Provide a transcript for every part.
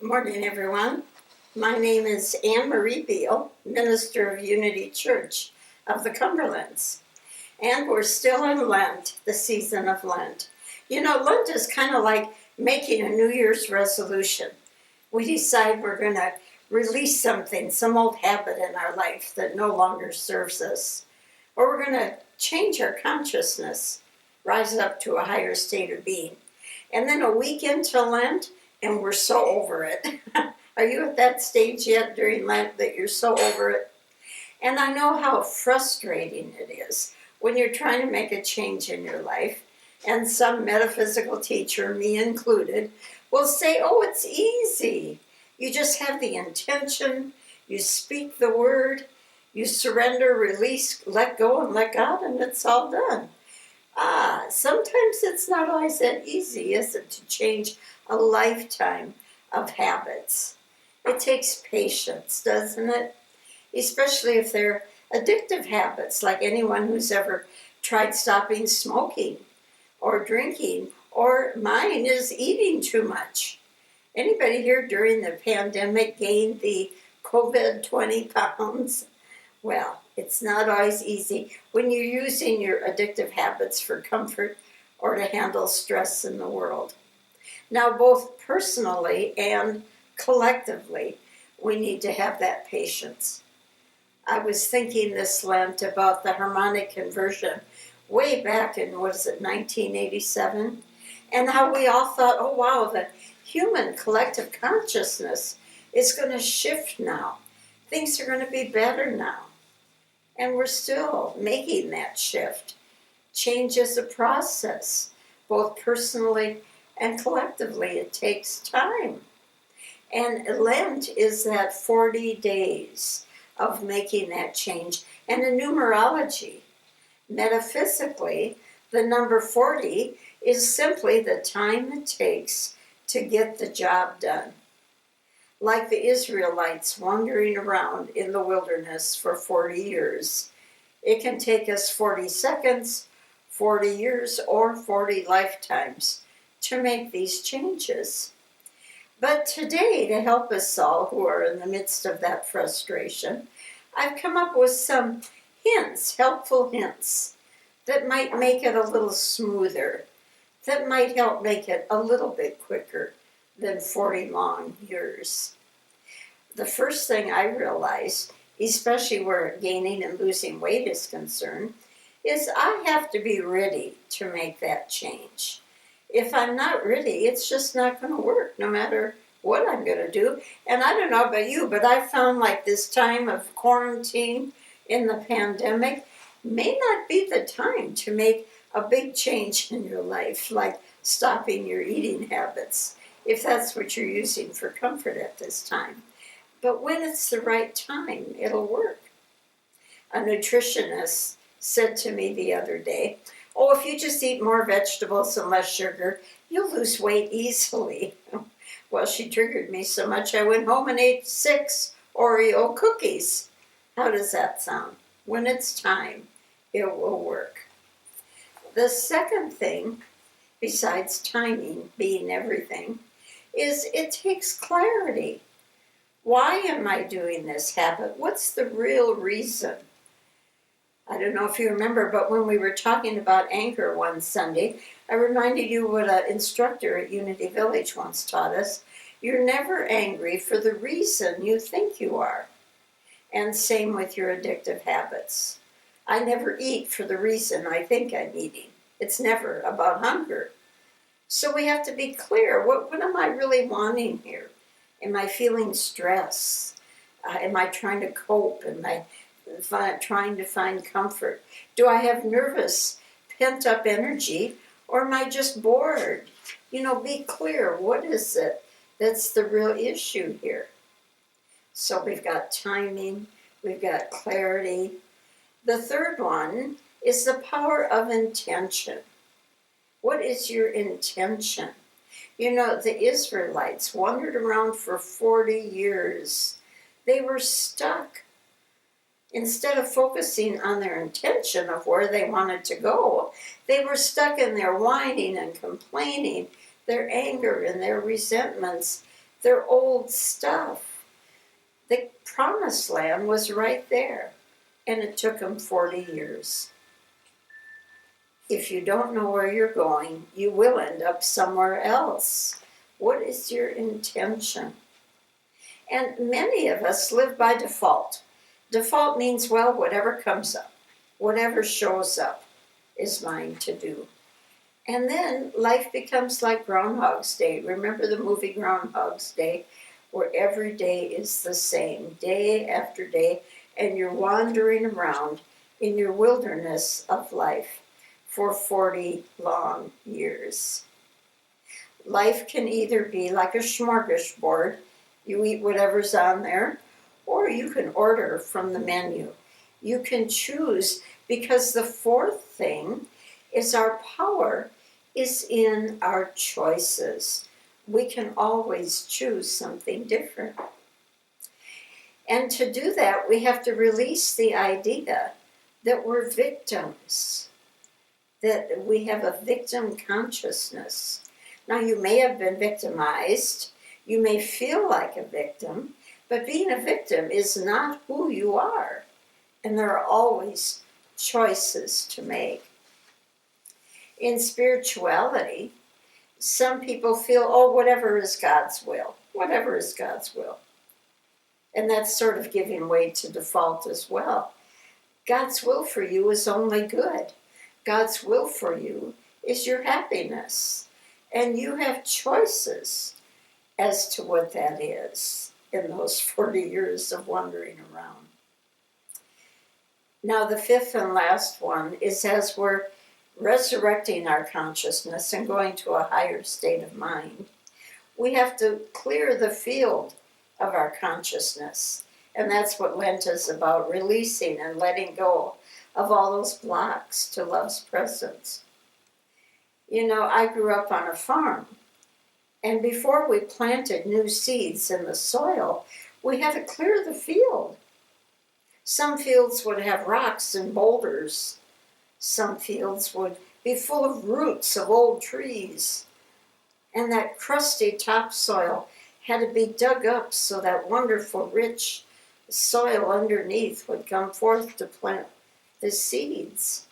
Morning, everyone. My name is Ann Marie Beale, minister of Unity Church of the Cumberlands. And we're still in Lent, the season of Lent. You know, Lent is kind of like making a New Year's resolution. We decide we're going to release something, some old habit in our life that no longer serves us. Or we're going to change our consciousness, rise up to a higher state of being. And then a week into Lent, and we're so over it. Are you at that stage yet during Lent that you're so over it? And I know how frustrating it is when you're trying to make a change in your life, and some metaphysical teacher, me included, will say, oh, it's easy. You just have the intention, you speak the word, you surrender, release, let go, and let God, and it's all done. Sometimes it's not always that easy, is it, to change a lifetime of habits. It takes patience, doesn't it? Especially if they're addictive habits, like anyone who's ever tried stopping smoking or drinking, or mine is eating too much. Anybody here during the pandemic gained the COVID 20 pounds? Well, it's not always easy when you're using your addictive habits for comfort or to handle stress in the world. Now, both personally and collectively, we need to have that patience. I was thinking this Lent about the harmonic conversion way back in, 1987? And how we all thought, oh wow, the human collective consciousness is going to shift now. Things are going to be better now. And we're still making that shift. Change is a process, both personally and collectively. It takes time. And Lent is that 40 days of making that change. And in numerology, metaphysically, the number 40 is simply the time it takes to get the job done. Like the Israelites wandering around in the wilderness for 40 years. It can take us 40 seconds, 40 years, or 40 lifetimes to make these changes. But today, to help us all who are in the midst of that frustration, I've come up with some hints, helpful hints, that might make it a little smoother, that might help make it a little bit quicker than 40 long years. The first thing I realized, especially where gaining and losing weight is concerned, is I have to be ready to make that change. If I'm not ready, it's just not going to work, no matter what I'm going to do. And I don't know about you, but I found like this time of quarantine in the pandemic may not be the time to make a big change in your life, like stopping your eating habits, if that's what you're using for comfort at this time. But when it's the right time, it'll work. A nutritionist said to me the other day, oh, if you just eat more vegetables and less sugar, you'll lose weight easily. Well, she triggered me so much I went home and ate 6 Oreo cookies. How does that sound? When it's time, it will work. The second thing, besides timing being everything, is it takes clarity. Why am I doing this habit? What's the real reason? I don't know if you remember, but when we were talking about anger one Sunday, I reminded you what an instructor at Unity Village once taught us. You're never angry for the reason you think you are. And same with your addictive habits. I never eat for the reason I think I'm eating. It's never about hunger. So we have to be clear. What am I really wanting here? Am I feeling stress? Am I trying to cope? Am I trying to find comfort? Do I have nervous, pent-up energy? Or am I just bored? Be clear. What is it that's the real issue here? So we've got timing. We've got clarity. The third one is the power of intention. What is your intention? The Israelites wandered around for 40 years. They were stuck. Instead of focusing on their intention of where they wanted to go, they were stuck in their whining and complaining, their anger and their resentments Their old stuff. The promised land was right there, and it took them 40 years. If you don't know where you're going, you will end up somewhere else. What is your intention? And many of us live by default. Default means, well, whatever comes up, whatever shows up is mine to do. And then life becomes like Groundhog's Day. Remember the movie Groundhog's Day, where every day is the same, day after day, and you're wandering around in your wilderness of life for 40 long years. Life can either be like a smorgasbord, you eat whatever's on there, or you can order from the menu. You can choose, because the fourth thing is our power is in our choices. We can always choose something different. And to do that, we have to release the idea that we're victims, that we have a victim consciousness. Now, you may have been victimized, you may feel like a victim, but being a victim is not who you are. And there are always choices to make. In spirituality, some people feel, oh, whatever is God's will. Whatever is God's will. And that's sort of giving way to default as well. God's will for you is only good. God's will for you is your happiness. And you have choices as to what that is in those 40 years of wandering around. Now, the fifth and last one is, as we're resurrecting our consciousness and going to a higher state of mind, we have to clear the field of our consciousness. And that's what Lent is about, releasing and letting go of all those blocks to love's presence. You know, I grew up on a farm, and before we planted new seeds in the soil, we had to clear the field. Some fields would have rocks and boulders. Some fields would be full of roots of old trees. And that crusty topsoil had to be dug up so that wonderful, rich soil underneath would come forth to plant the seeds.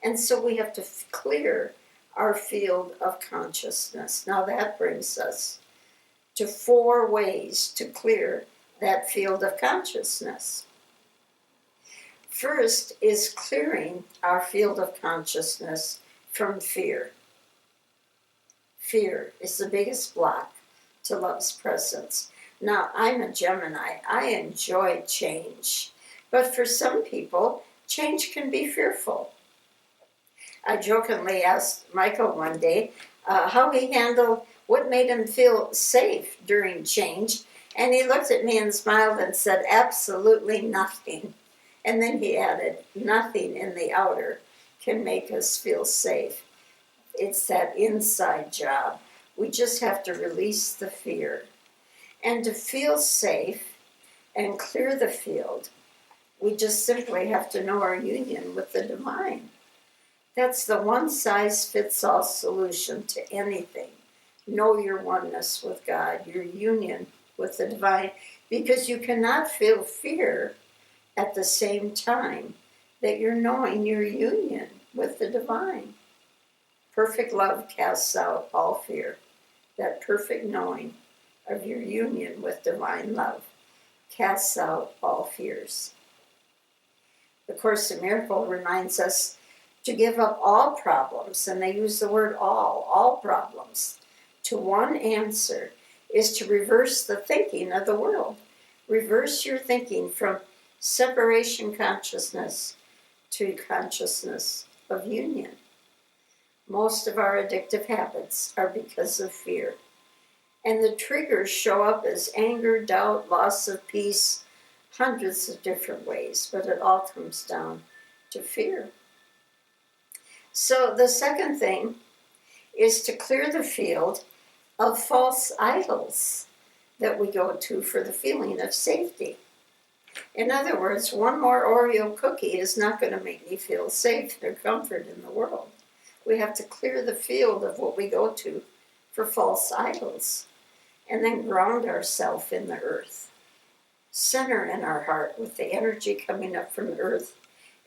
And so we have to clear our field of consciousness. Now that brings us to 4 ways to clear that field of consciousness. First is clearing our field of consciousness from fear. Fear is the biggest block to love's presence. Now, I'm a Gemini. I enjoy change. But for some people, change can be fearful. I jokingly asked Michael one day how he handled what made him feel safe during change. And he looked at me and smiled and said, absolutely nothing. And then he added, nothing in the outer can make us feel safe. It's that inside job. We just have to release the fear. And to feel safe and clear the field, we just simply have to know our union with the divine. That's the one-size-fits-all solution to anything. Know your oneness with God, your union with the divine, because you cannot feel fear at the same time that you're knowing your union with the divine. Perfect love casts out all fear. That perfect knowing of your union with divine love casts out all fears. The Course in Miracles reminds us to give up all problems, and they use the word all problems. To one answer is to reverse the thinking of the world. Reverse your thinking from separation consciousness to consciousness of union. Most of our addictive habits are because of fear. And the triggers show up as anger, doubt, loss of peace, hundreds of different ways, but it all comes down to fear. So the second thing is to clear the field of false idols that we go to for the feeling of safety. In other words, one more Oreo cookie is not going to make me feel safe or comfort in the world. We have to clear the field of what we go to for false idols. and then ground ourselves in the earth. Center in our heart with the energy coming up from the earth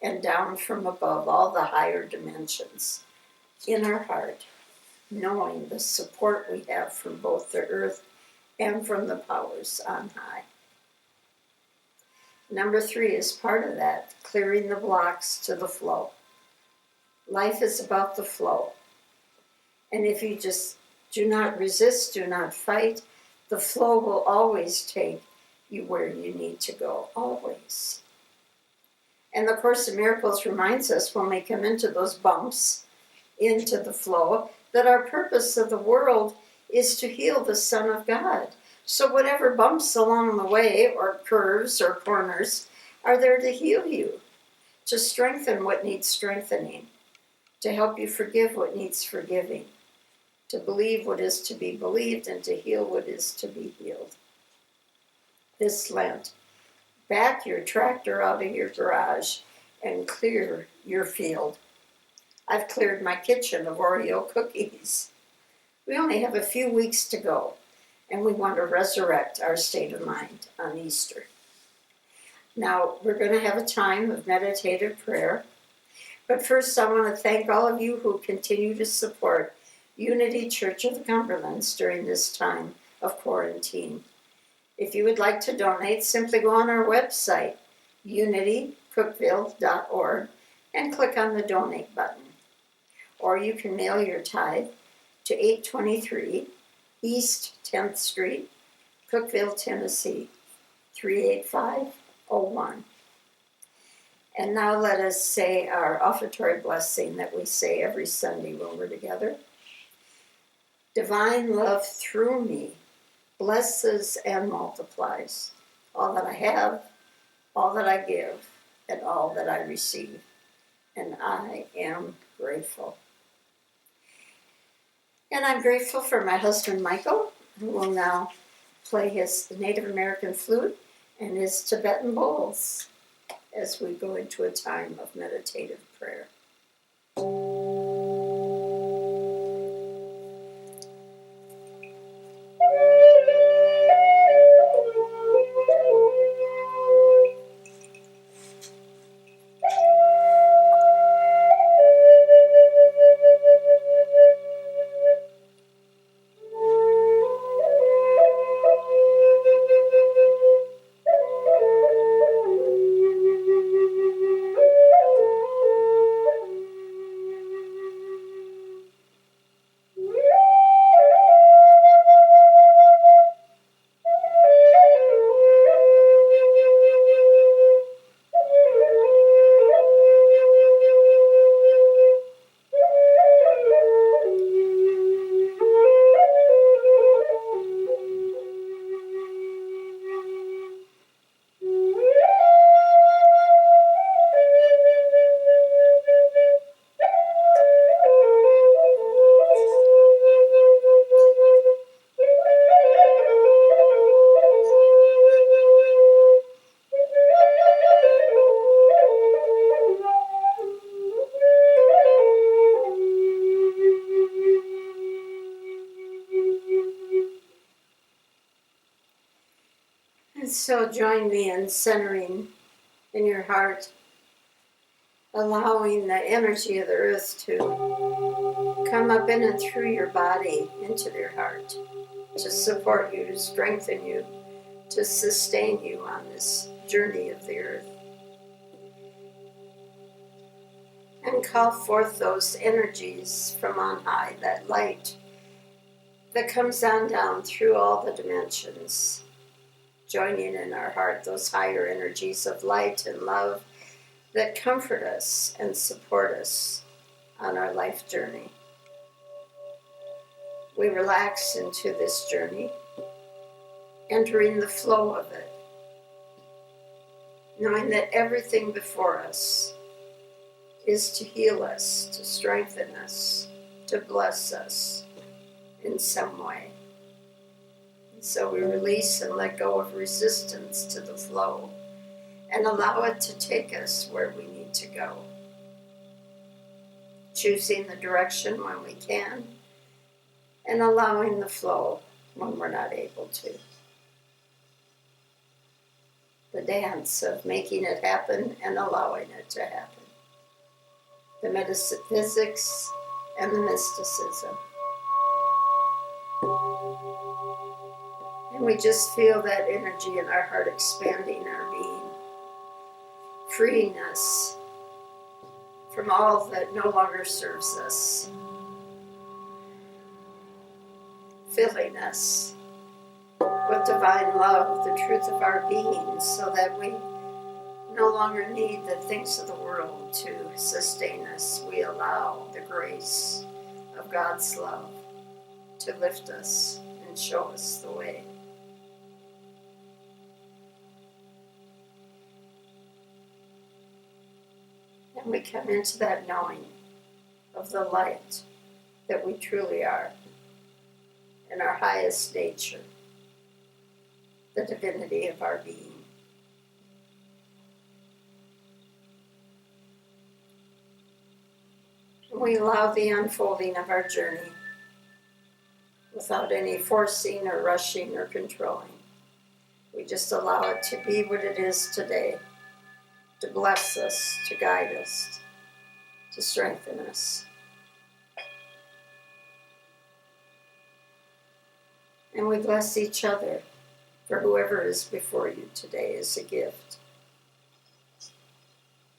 and down from above, all the higher dimensions. In our heart, knowing the support we have from both the earth and from the powers on high. Number 3 is part of that, clearing the blocks to the flow. Life is about the flow. And if you just do not resist, do not fight, the flow will always take you where you need to go, always. And the Course in Miracles reminds us when we come into those bumps, into the flow, that our purpose of the world is to heal the Son of God. So whatever bumps along the way, or curves or corners, are there to heal you, to strengthen what needs strengthening, to help you forgive what needs forgiving, to believe what is to be believed, and to heal what is to be healed. This Lent, back your tractor out of your garage and clear your field. I've cleared my kitchen of Oreo cookies. We only have a few weeks to go, and we want to resurrect our state of mind on Easter. Now, we're going to have a time of meditative prayer, but first I want to thank all of you who continue to support Unity Church of the Cumberlands during this time of quarantine. If you would like to donate, simply go on our website, unitycookville.org, and click on the donate button. Or you can mail your tithe to 823 East 10th Street, Cookeville, Tennessee, 38501. And now let us say our Offertory Blessing that we say every Sunday when we're together. Divine love through me blesses and multiplies all that I have, all that I give, and all that I receive. And I am grateful. And I'm grateful for my husband, Michael, who will now play his Native American flute and his Tibetan bowls as we go into a time of meditative prayer. And so join me in centering in your heart, allowing the energy of the earth to come up in and through your body into your heart, to support you, to strengthen you, to sustain you on this journey of the earth. And call forth those energies from on high, that light that comes on down through all the dimensions, joining in our heart those higher energies of light and love that comfort us and support us on our life journey. We relax into this journey, entering the flow of it, knowing that everything before us is to heal us, to strengthen us, to bless us in some way. And so we release and let go of resistance to the flow and allow it to take us where we need to go. Choosing the direction when we can and allowing the flow when we're not able to. The dance of making it happen and allowing it to happen. The metaphysics and the mysticism. And we just feel that energy in our heart expanding our being, freeing us from all that no longer serves us, filling us with divine love, the truth of our being, so that we no longer need the things of the world to sustain us. We allow the grace of God's love to lift us and show us the way. And we come into that knowing of the light that we truly are in our highest nature, the divinity of our being. And we allow the unfolding of our journey without any forcing or rushing or controlling. We just allow it to be what it is today, to bless us, to guide us, to strengthen us. And we bless each other, for whoever is before you today is a gift.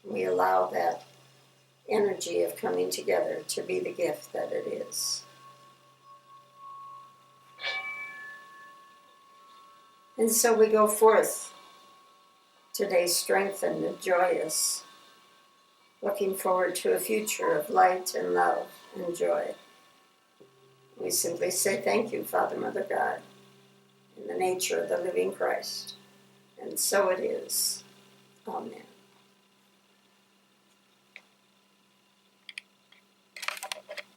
We allow that energy of coming together to be the gift that it is. And so we go forth today strengthened and joyous, looking forward to a future of light and love and joy. We simply say thank you, Father, Mother, God, in the nature of the living Christ. And so it is. Amen.